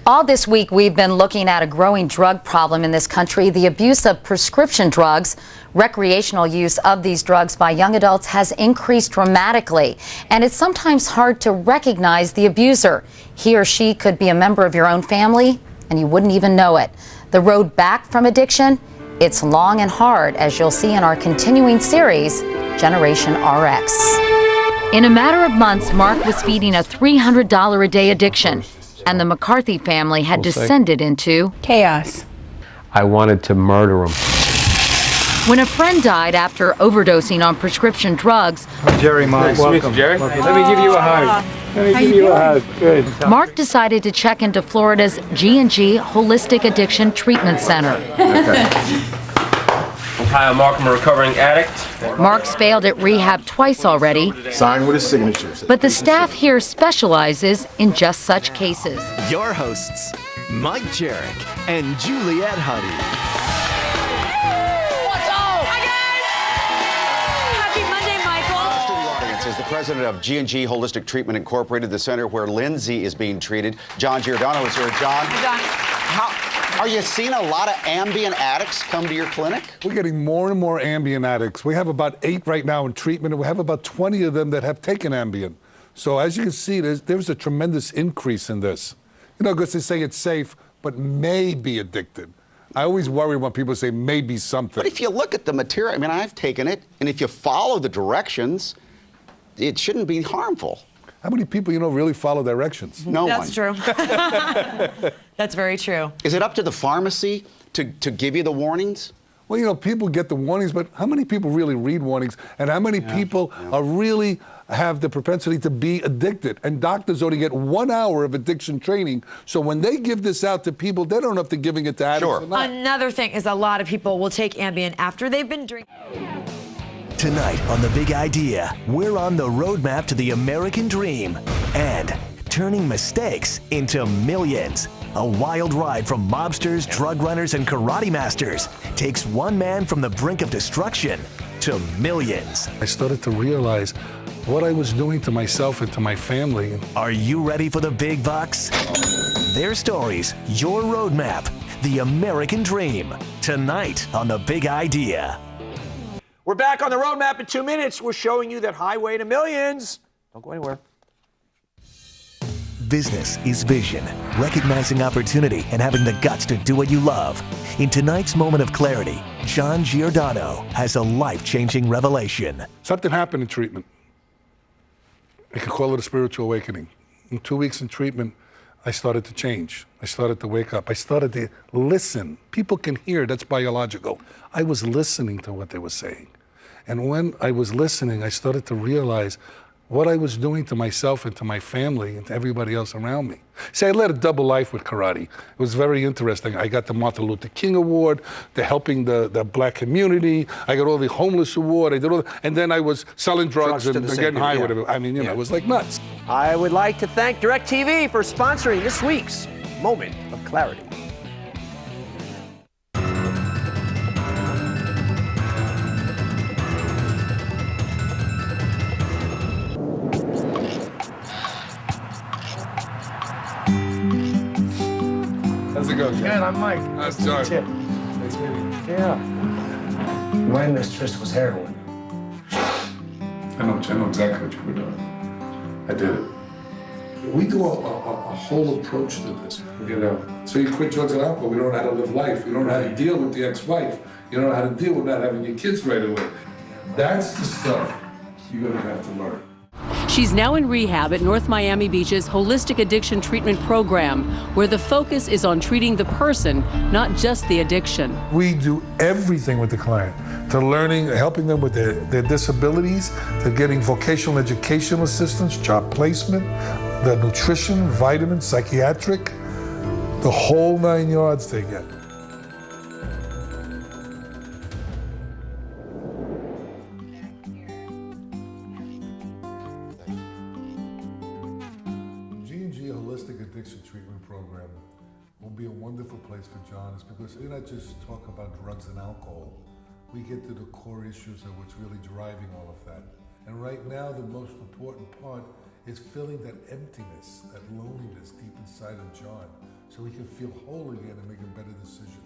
All this week, we've been looking at a growing drug problem in this country, the abuse of prescription drugs. Recreational use of these drugs by young adults has increased dramatically, and it's sometimes hard to recognize the abuser. He or she could be a member of your own family, and you wouldn't even know it. The road back from addiction, it's long and hard, as you'll see in our continuing series, Generation RX. In a matter of months, Mark was feeding a $300 a day addiction, and the McCarthy family had descended into chaos. I wanted to murder him. When a friend died after overdosing on prescription drugs, Jerry, Mark, welcome. Jerry. Welcome. Let me give you a hug. Let me give you a hug. Good. Mark decided to check into Florida's G&G Holistic Addiction Treatment Center. Hi, I'm Mark. I'm a recovering addict. Mark's failed at rehab twice already. Signed with his signature. But the staff here specializes in just such cases. Your hosts, Mike Jarek and Juliette Huddy. Is the president of G&G Holistic Treatment Incorporated, the center where Lindsay is being treated. John Giordano is here. John, are you seeing a lot of Ambien addicts come to your clinic? We're getting more and more Ambien addicts. We have about 8 right now in treatment, and we have about 20 of them that have taken Ambien. So as you can see, there's a tremendous increase in this. You know, because they say it's safe, but may be addicted. I always worry when people say maybe something. But if you look at the material, I mean, I've taken it, and if you follow the directions, it shouldn't be harmful. How many people really follow directions? No one. That's true. That's very true. Is it up to the pharmacy to give you the warnings? Well, people get the warnings, but how many people really read warnings? And how many people are really have the propensity to be addicted? And doctors only get 1 hour of addiction training. So when they give this out to people, they don't know if they're giving it to addicts or not. Another thing is a lot of people will take Ambien after they've been drinking. Tonight on The Big Idea, we're on the roadmap to the American dream and turning mistakes into millions. A wild ride from mobsters, drug runners, and karate masters takes one man from the brink of destruction to millions. I started to realize what I was doing to myself and to my family. Are you ready for the big bucks? Their stories, your roadmap, the American dream. Tonight on The Big Idea. We're back on the roadmap in 2 minutes. We're showing you that highway to millions. Don't go anywhere. Business is vision, recognizing opportunity and having the guts to do what you love. In tonight's moment of clarity, John Giordano has a life-changing revelation. Something happened in treatment. I could call it a spiritual awakening. In 2 weeks in treatment, I started to change. I started to wake up. I started to listen. People can hear, that's biological. I was listening to what they were saying. And when I was listening, I started to realize what I was doing to myself and to my family and to everybody else around me. See, I led a double life with karate. It was very interesting. I got the Martin Luther King Award, the helping the black community. I got all the homeless award. I did all, and then I was selling drugs and getting high with it. I mean, it was like nuts. I would like to thank DirecTV for sponsoring this week's Moment of Clarity. How's it going, John? Good, I'm Mike. Nice John. Nice meeting you. Yeah. My mistress was heroin. I know exactly what you were doing. I did it. We do a whole approach to this, So you quit drugs and alcohol. We don't know how to live life. We don't know how to deal with the ex-wife. You don't know how to deal with not having your kids right away. That's the stuff you're gonna have to learn. She's now in rehab at North Miami Beach's Holistic Addiction Treatment Program, where the focus is on treating the person, not just the addiction. We do everything with the client, to learning, helping them with their disabilities, to getting vocational educational assistance, job placement, the nutrition, vitamins, psychiatric, the whole 9 yards they get. Addiction treatment program will be a wonderful place for John, is because we not just talk about drugs and alcohol. We get to the core issues of what's really driving all of that. And right now, the most important part is filling that emptiness, that loneliness deep inside of John, so he can feel whole again and make a better decision.